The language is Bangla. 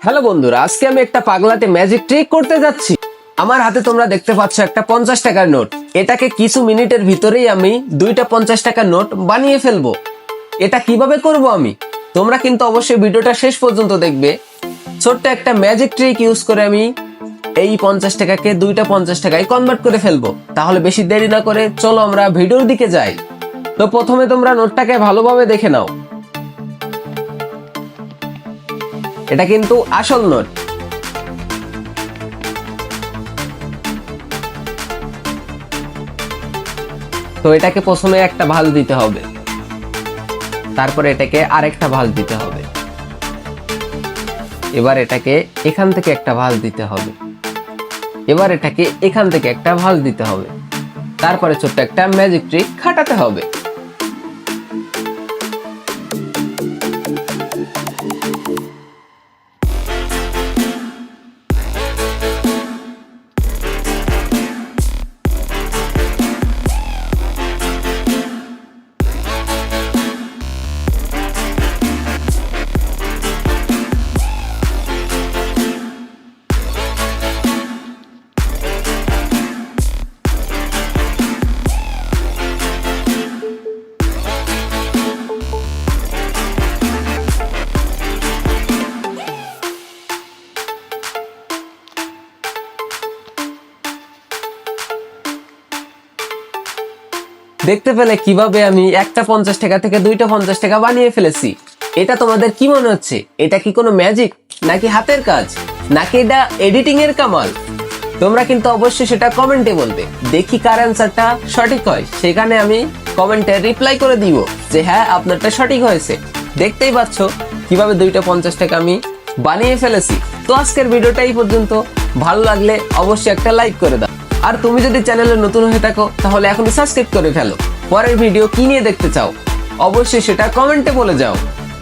হ্যালো বন্ধুরা, আজকে আমি একটা পাগলাটে ম্যাজিক ট্রিক করতে যাচ্ছি। আমার হাতে তোমরা দেখতে পাচ্ছ একটা 50 টাকার নোট। এটাকে কিছু মিনিটের ভিতরেই আমি দুইটা 50 টাকার নোট বানিয়ে ফেলবো। এটা কিভাবে করব আমি, তোমরা কিন্তু অবশ্যই ভিডিওটা শেষ পর্যন্ত দেখবে। ছোট্ট একটা ম্যাজিক ট্রিক ইউজ করে আমি এই 50 টাকাকে দুইটা 50 টাকায় কনভার্ট করে ফেলবো। তাহলে বেশি দেরি না করে চলো আমরা ভিডিওর দিকে যাই। তো প্রথমে তোমরা নোটটাকে ভালোভাবে দেখে নাও। এটা কিন্তু আসল নোট। তো এটাকে প্রথমে একটা ভাঁজ দিতে হবে, তারপরে এটাকে আরেকটা ভাঁজ দিতে হবে, এবার এটাকে এখান থেকে একটা ভাঁজ দিতে হবে, এবার এটাকে এখান থেকে একটা ভাঁজ দিতে হবে, তারপরে ছোট্ট একটা ম্যাজিক ট্রিক খাটাতে হবে। দেখতে পেলে কিভাবে আমি একটা 50 টাকা থেকে দুইটা 50 টাকা বানিয়ে ফেলেছি। এটা তোমাদের কি মনে হচ্ছে? এটা কি কোনো ম্যাজিক, নাকি হাতের কাজ, নাকি এটা এডিটিং এর কামাল? তোমরা কিন্তু অবশ্যই সেটা কমেন্টে বলবে। দেখি কার অ্যান্সারটা সঠিক হয়, সেখানে আমি কমেন্টে রিপ্লাই করে দিব যে হ্যাঁ আপনারটা সঠিক হয়েছে। দেখতেই পাচ্ছ কিভাবে দুইটা 50 টাকা আমি বানিয়ে ফেলেছি। তো আজকের ভিডিওটা এই পর্যন্ত। ভালো লাগলে অবশ্যই একটা লাইক করে দাও। আর তুমি যদি চ্যানেলে নতুন হয়ে থাকো তাহলে এখনই সাবস্ক্রাইব করে ফেলো। পরের ভিডিও কি নিয়ে দেখতে চাও অবশ্যই সেটা কমেন্টে বলে যাও।